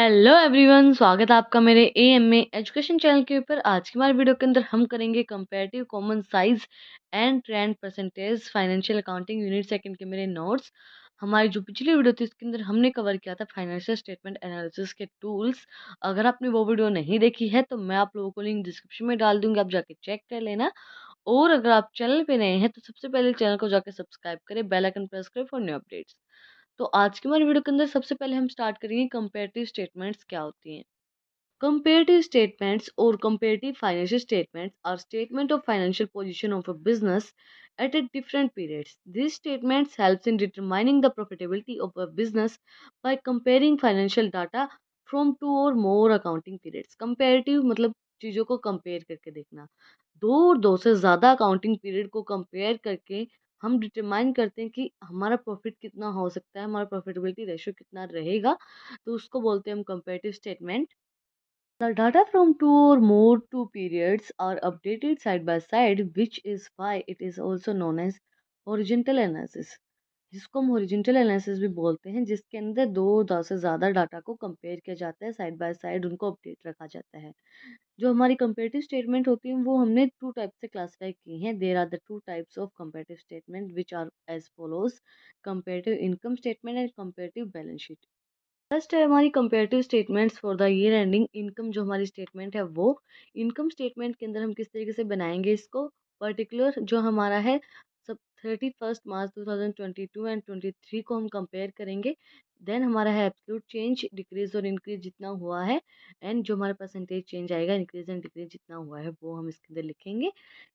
Hello everyone, स्वागत है आपका मेरे एएमए एजुकेशन चैनल के ऊपर। आज की हमारी वीडियो के अंदर हम करेंगे comparative common size and trend percentage financial accounting unit second के मेरे नोट्स। हमारी जो पिछली वीडियो थी उसके अंदर हमने कवर किया था फाइनेंशियल स्टेटमेंट एनालिसिस के टूल्स। अगर आपने वो वीडियो नहीं देखी है तो मैं आप लोगों को लिंक डिस्क्रिप्शन में डाल दूंगी, आप जाके चेक कर लेना। और अगर आप चैनल पे नए हैं तो सबसे पहले चैनल को जाके सब्सक्राइब करें, बेल आइकन प्रेस करें फॉर न्यू अपडेट्स। तो आज की हमारी वीडियो के अंदर सबसे पहले हम स्टार्ट करेंगे कंपेरेटिव स्टेटमेंट्स क्या होती हैं। Comparative statements or comparative financial statements are statement of financial position of a business at a different periods. These statements helps in determining the profitability of a business by comparing financial data from two or more accounting periods. Comparative मतलब चीज़ों को compare करके देखना। दो और दो से ज़्यादा अकाउंटिंग पीरियड को कंपेयर करके हम डिटरमाइन करते हैं कि हमारा प्रॉफिट कितना हो सकता है, हमारा प्रॉफिटेबिलिटी रेशियो कितना रहेगा। तो उसको बोलते हैं हम comparative statement. The data from two or more two periods are updated side by side, which is why it is also known as horizontal analysis, जिसको हम हॉरिजॉन्टल एनालिसिस भी बोलते हैं, जिसके अंदर दो दो से ज़्यादा डाटा को कंपेयर किया जाता है, साइड बाय साइड उनको अपडेट रखा जाता है। जो हमारी कंपेरेटिव स्टेटमेंट होती हैं वो हमने टू टाइप से क्लासिफाई की हैं। There are the two types of comparative statement which are as follows: comparative income statement and comparative balance sheet. First है हमारी comparative statements for the year ending income. जो हमारी स्टेटमेंट है वो income statement के अंदर हम किस तरीके से बनाएंगे इसको, पर्टिकुलर जो हमारा है सब 31 मार्च 2022 एंड 23 को हम कंपेयर करेंगे। देन हमारा है एब्सोल्यूट चेंज, डिक्रीज और इंक्रीज जितना हुआ है, एंड जो हमारा परसेंटेज चेंज आएगा, इंक्रीज एंड डिक्रीज जितना हुआ है वो हम इसके अंदर लिखेंगे।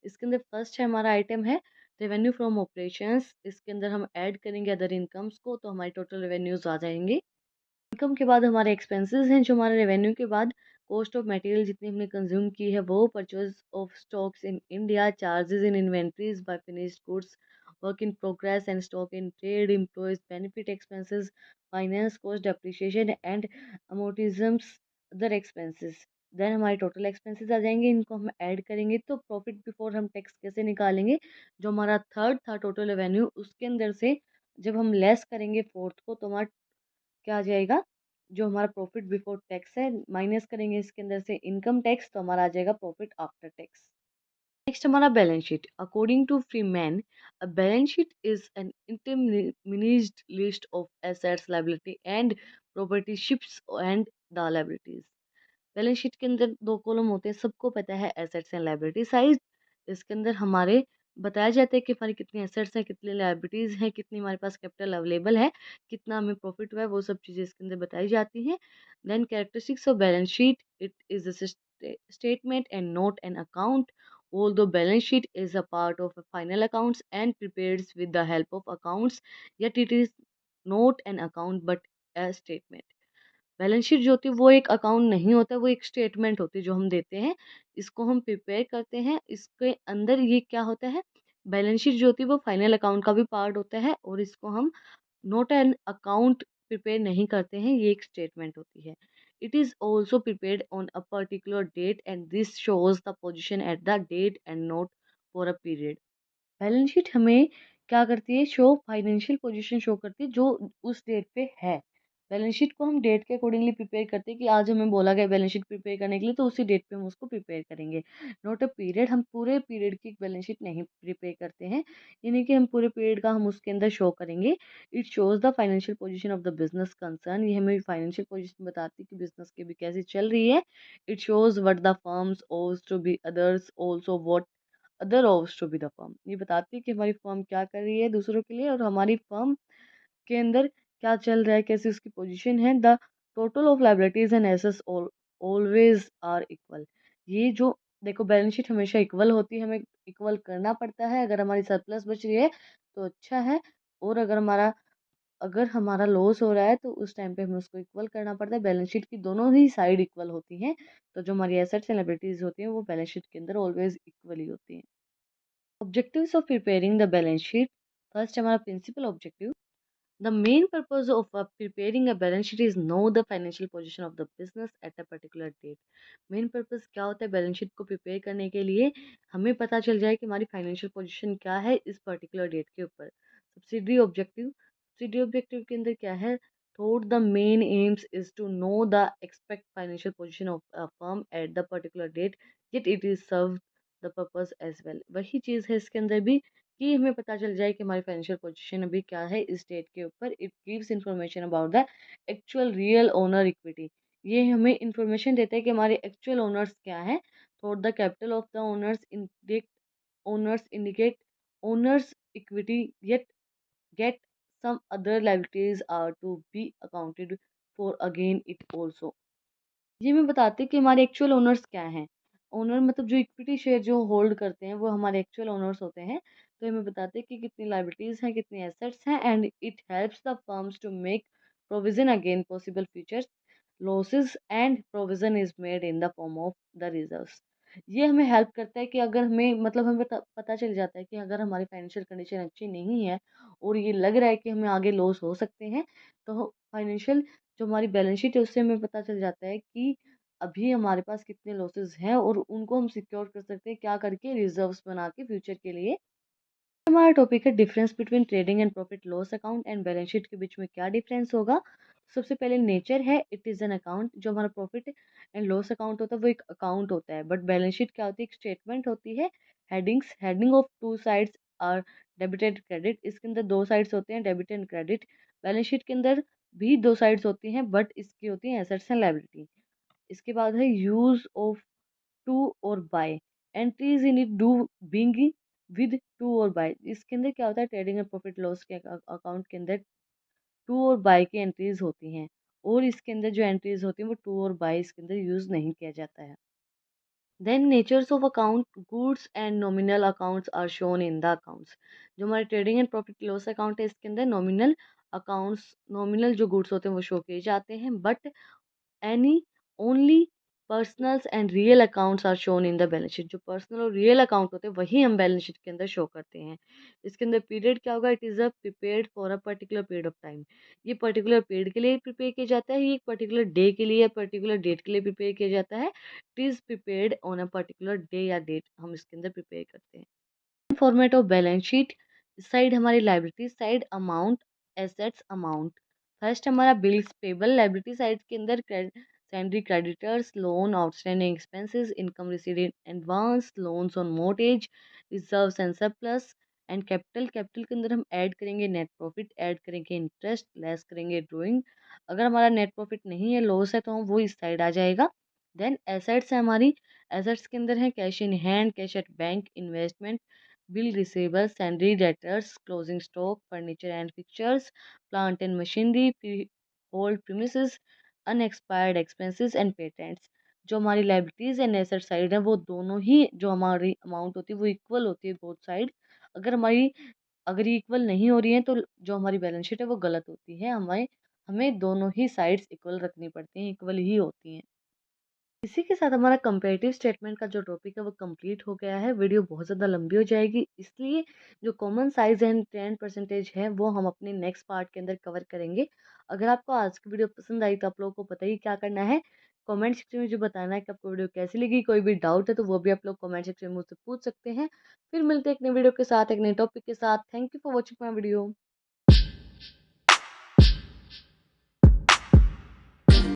इसके अंदर फर्स्ट है हमारा आइटम है रेवेन्यू फ्रॉम ऑपरेशंस। इसके अंदर हम ऐड करेंगे अदर इनकम्स को, तो हमारी टोटल रेवेन्यूज आ जाएंगे। इनकम के बाद हमारे एक्सपेंसेस हैं, जो हमारे रेवेन्यू के बाद कॉस्ट ऑफ मटेरियल जितनी हमने कंज्यूम की है वो, purchase of stocks in India, charges in inventories by finished goods, work in progress and stock in trade, employees benefit expenses, finance cost, depreciation and amortisations, other expenses. Then हमारे total expenses आ जाएंगे, इनको हम add करेंगे। तो profit before हम tax कैसे निकालेंगे, जो हमारा थर्ड था टोटल रेवेन्यू उसके अंदर से जब हम लेस करेंगे फोर्थ को तो हमारा क्या आ जाएगा, जो हमारा प्रॉफिट बिफोर टैक्स है माइनस करेंगे इसके अंदर से इनकम टैक्स, तो हमारा आ जाएगा प्रॉफिट आफ्टर टैक्स। नेक्स्ट हमारा balance sheet. According to Freeman, a balance sheet is an itemised list of assets, liability and proprietorships and the liabilities. Balance sheet के अंदर दो कॉलम होते हैं, सबको पता है, एसेट्स एंड लायबिलिटी साइज। इसके अंदर हमारे बताया जाता है कि हमारी कितनी एसेट्स हैं, कितनी लायबिलिटीज हैं, कितनी हमारे पास कैपिटल अवेलेबल है, कितना हमें प्रॉफिट हुआ है, वो सब चीज़ें इसके अंदर बताई जाती हैं। Then characteristics of balance sheet, it is a statement and not an account. Although balance sheet is a part of a final accounts and prepared with the help of accounts, yet it is not an account but a statement. Balance sheet जो होती है वो एक account नहीं होता, वो एक statement होती है जो हम देते हैं, इसको हम प्रिपेयर करते हैं। इसके अंदर ये क्या होता है, बैलेंस शीट जो होती है वो फाइनल अकाउंट का भी पार्ट होता है, और इसको हम नोट एन अकाउंट प्रिपेयर नहीं करते हैं, ये एक स्टेटमेंट होती है। It is also prepared on a particular date and this shows the position at the date and not for a period. Balance sheet हमें क्या करती है, शो फाइनेंशियल पोजीशन शो करती है जो उस डेट पे है। बैलेंस शीट को हम डेट के अकॉर्डिंगली प्रिपेयर करते हैं कि आज हमें बोला गया बैलेंस शीट प्रिपेयर करने के लिए, तो उसी डेट पे हम उसको प्रिपेयर करेंगे। नॉट अ पीरियड, हम पूरे पीरियड की बैलेंस शीट नहीं प्रिपेयर करते हैं, यानी कि हम पूरे पीरियड का हम उसके अंदर शो करेंगे। It shows the financial position of the business concern, ये हमें फाइनेंशियल पोजीशन बताती है कि बिजनेस की भी कैसी चल रही है। It shows what the firms owes to be others, also what other owes to be the firm. ये बताती है कि हमारी फर्म क्या कर रही है दूसरों के लिए, और हमारी फर्म के अंदर क्या चल रहा है, कैसी उसकी पोजीशन है। The total of liabilities and assets always are equal. ये जो देखो बैलेंस शीट हमेशा इक्वल होती है, हमें इक्वल करना पड़ता है। अगर हमारी सरप्लस बच रही है तो अच्छा है, और अगर हमारा लॉस हो रहा है तो उस टाइम पे हमें उसको इक्वल करना पड़ता है। बैलेंस शीट की दोनों ही साइड इक्वल होती हैं, तो जो हमारी एसेट्स एंड लायबिलिटीज होती हैं वो बैलेंस शीट के अंदर ऑलवेज इक्वली होती हैं। Objectives of preparing the balance sheet. First हमारा principal objective. The main purpose of preparing a balance sheet is know the financial position of the business at a particular date. Main purpose क्या होता है balance sheet को prepare करने के लिए, हमें पता चल जाए कि हमारी फाइनेंशियल पोजीशन क्या है इस पर्टिकुलर डेट के ऊपर। सब्सिडरी ऑब्जेक्टिव, सब्सिडरी ऑब्जेक्टिव के अंदर क्या है, Thought the main aims is to know the expect financial position of a firm at the particular date, yet it is serve the purpose as well. वही चीज़ है इसके अंदर भी कि हमें पता चल जाए कि हमारी फाइनेंशियल पोजीशन अभी क्या है इस डेट के ऊपर. It gives information about the actual real owner equity. ये हमें इंफॉर्मेशन देता है कि हमारे एक्चुअल ओनर्स क्या हैं. Thought the capital of the owners indicate owners equity, yet some other liabilities are to be accounted for again it also. ये हमें बताते हैं कि हमारे एक्चुअल ओनर्स क्या हैं. ओनर मतलब जो इक्विटी शेयर जो होल्ड करते हैं वो हमारे एक्चुअल ओनर्स होते हैं. तो हमें बताते हैं कि कितनी लाइबिलिटीज हैं, कितनी एसेट्स हैं, and it helps the firms to make provision again possible future losses, and provision is made in the form of the reserves. ये हमें हेल्प करता है कि अगर हमें मतलब हमें पता चल जाता है कि अगर हमारी फाइनेंशियल कंडीशन अच्छी नहीं है और ये लग रहा है कि हमें आगे लॉस हो सकते हैं, तो फाइनेंशियल जो हमारी बैलेंस शीट है उससे हमें पता चल जाता है कि अभी हमारे पास कितने लॉसेस हैं और उनको हम सिक्योर कर सकते हैं क्या करके, रिजर्व्स बना के फ्यूचर के लिए. हमारा टॉपिक है difference between trading and profit loss account and balance sheet के बीच में क्या डिफरेंस होगा. सबसे पहले नेचर है, इट इज़ एन अकाउंट. जो हमारा प्रॉफिट एंड लॉस अकाउंट होता है वो एक अकाउंट होता है, बट बैलेंस शीट क्या होती है, एक स्टेटमेंट होती है. Heading of two sides are debit and credit. इसके अंदर दो साइड्स होते हैं, debit and credit. Balance sheet के अंदर भी दो साइड्स होती हैं, बट इसकी होती है एसेट्स एंड लायबिलिटी. इसके बाद है यूज ऑफ टू और by. Entries in it do being with to और बाय. इसके अंदर क्या होता है, ट्रेडिंग एंड प्रॉफिट लॉस के अकाउंट के अंदर टू और बाय की एंट्रीज होती हैं, और इसके अंदर जो एंट्रीज होती हैं वो टू और बाय इसके अंदर यूज नहीं किया जाता है. Then natures of account, goods and nominal accounts are shown in the accounts. जो हमारे trading and profit loss account है इसके अंदर नॉमिनल अकाउंट्स, नॉमिनल जो गुड्स होते हैं वो शो किए जाते हैं, but any only personals and real accounts are shown in the balance sheet. जो पर्सनल और रियल अकाउंट होते हैं वही हम बैलेंस शीट के अंदर शो करते हैं. इसके अंदर पीरियड क्या होगा, it is a prepared for a particular period of time. ये पर्टिकुलर पीरियड के लिए प्रिपेयर किया जाता है, ये एक पर्टिकुलर डे के लिए या पर्टिकुलर डेट के लिए प्रिपेयर किया जाता है. It is prepared on a particular day या डेट हम इसके अंदर प्रिपेयर करते हैं. Format of balance sheet, side हमारी liability side, amount, assets amount. First हमारा बिल्स पेबल. लाइबिलिटी साइड के अंदर sundry creditors, loan, outstanding expenses, income received in advance, loans on mortgage, reserves and surplus, and capital. Capital के अंदर हम add करेंगे net profit, add करेंगे interest, less करेंगे drawing. अगर हमारा नेट प्रॉफिट नहीं है, लॉस है, तो हम वो इस साइड आ जाएगा. देन एसेट्स है हमारी. एसेट्स के अंदर है cash in hand, cash at bank, investment, bill receivables, sundry debtors, closing stock, furniture and fixtures, plant and machinery, freehold premises, unexpired expenses and patents. जो हमारी लाइबिलिटीज एंड एसेट साइड है वो दोनों ही जो हमारी अमाउंट होती है वो इक्वल होती है बोथ साइड. अगर ये इक्वल नहीं हो रही है तो जो हमारी बैलेंस शीट है वो गलत होती है. हमें हमें दोनों ही साइड्स इक्वल रखनी पड़ती हैं, इक्वल ही होती हैं. इसी के साथ हमारा कंपैरेटिव स्टेटमेंट का जो टॉपिक है वो कंप्लीट हो गया है. वीडियो बहुत ज़्यादा लंबी हो जाएगी, इसलिए जो common size and trend percentage है वो हम अपने नेक्स्ट पार्ट के अंदर कवर करेंगे. अगर आपको आज की वीडियो पसंद आई तो आप लोगों को पता ही क्या करना है, कमेंट सेक्शन में जो बताना है कि आपको वीडियो कैसी लगी. कोई भी डाउट है तो वो भी आप लोग कमेंट सेक्शन में मुझसे पूछ सकते हैं. फिर मिलते हैं एक नई वीडियो के साथ, एक नए टॉपिक के साथ. Thank you for watching my video.